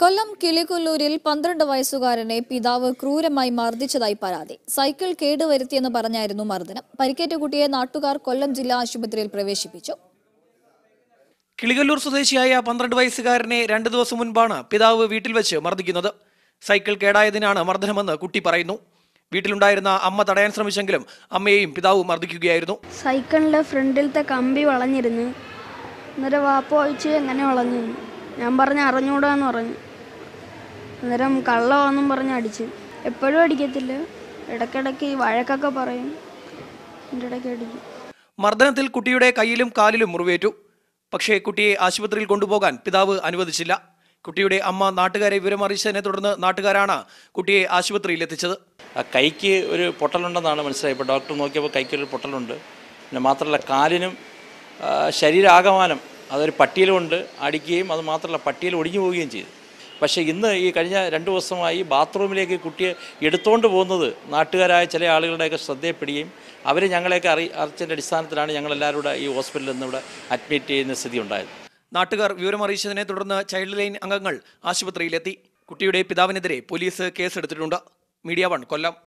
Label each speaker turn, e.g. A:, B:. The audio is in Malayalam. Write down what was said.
A: കൊല്ലം കിളികൊല്ലൂരിൽ 12 വയസ്സുകാരനെ പിതാവ് ക്രൂരമായി മർദ്ദിച്ചതായി പരാതി. സൈക്കിൾ കേടുവരുത്തിയെന്ന് പറഞ്ഞായിരുന്നു മർദ്ദനം. പരിക്കേറ്റ കുട്ടിയെ നാട്ടുകാർ കൊല്ലം ജില്ലാ ആശുപത്രിയിൽ പ്രവേശിപ്പിച്ചു.
B: കിളികൊല്ലൂർ സ്വദേശിയായ 12 വയസ്സുകാരനെ 2 ദിവസം മുൻപാണ് പിതാവ് വീട്ടിൽ വെച്ച് മർദ്ദിക്കുന്നത്. സൈക്കിൾ കേടായതിനാണ് മർദ്ദനമെന്ന് കുട്ടി പറയുന്നു. വീട്ടിലുണ്ടായിരുന്ന അമ്മ തടയാൻ ശ്രമിച്ചെങ്കിലും അമ്മയെയും പിതാവ് മർദ്ദിക്കുകയായിരുന്നു.
C: സൈക്കിളിന്റെ ഫ്രണ്ടിലത്തെ കമ്പി വളഞ്ഞിരുന്നു. അന്നേരം വാപ്പ ചോദിച്ച് എങ്ങനെ വളഞ്ഞു? ഞാൻ പറഞ്ഞ അറിഞ്ഞൂടാന്ന് പറഞ്ഞു. അന്നേരം കള്ളമാണെന്നും പറഞ്ഞ് അടിച്ചു. എപ്പോഴും അടിക്കത്തില്ല, ഇടയ്ക്കിടയ്ക്ക് വഴക്കൊക്കെ പറയും, എൻ്റെ ഇടയ്ക്ക് അടിക്കും.
B: മർദ്ദനത്തിൽ കുട്ടിയുടെ കയ്യിലും കാലിലും മുറിവേറ്റു. പക്ഷേ കുട്ടിയെ ആശുപത്രിയിൽ കൊണ്ടുപോകാൻ പിതാവ് അനുവദിച്ചില്ല. കുട്ടിയുടെ അമ്മ നാട്ടുകാരെ വിവരമറിയിച്ചതിനെ തുടർന്ന് നാട്ടുകാരാണ് കുട്ടിയെ ആശുപത്രിയിൽ എത്തിച്ചത്.
D: കൈക്ക് ഒരു പൊട്ടലുണ്ടെന്നാണ് മനസ്സിലായത്. ഇപ്പോൾ ഡോക്ടർ നോക്കിയപ്പോൾ കൈക്കൊരു പൊട്ടലുണ്ട്. പിന്നെ മാത്രമല്ല കാലിനും ശരീരാകമാനം അതൊരു പട്ടിയിൽ കൊണ്ട് അടിക്കുകയും അത് മാത്രമല്ല പട്ടിയിൽ ഒടിഞ്ഞു പോവുകയും ചെയ്തു. പക്ഷേ ഇന്ന് ഈ കഴിഞ്ഞ 2 ദിവസമായി ബാത്റൂമിലേക്ക് കുട്ടിയെ എടുത്തുകൊണ്ട് പോകുന്നത് നാട്ടുകാരായ ചില ആളുകളുടെയൊക്കെ ശ്രദ്ധയപ്പെടുകയും അവർ ഞങ്ങളെയൊക്കെ അറിയിച്ചതിൻ്റെ അടിസ്ഥാനത്തിലാണ് ഞങ്ങളെല്ലാവരും ഈ ഹോസ്പിറ്റലിൽ നിന്ന് ഇവിടെ അഡ്മിറ്റ് ചെയ്യുന്ന സ്ഥിതി ഉണ്ടായത്.
B: നാട്ടുകാർ വിവരമറിയിച്ചതിനെ തുടർന്ന് ചൈൽഡ് ലൈൻ അംഗങ്ങൾ ആശുപത്രിയിലെത്തി. കുട്ടിയുടെ പിതാവിനെതിരെ പോലീസ് കേസെടുത്തിട്ടുണ്ട്. മീഡിയ 1 കൊല്ലം.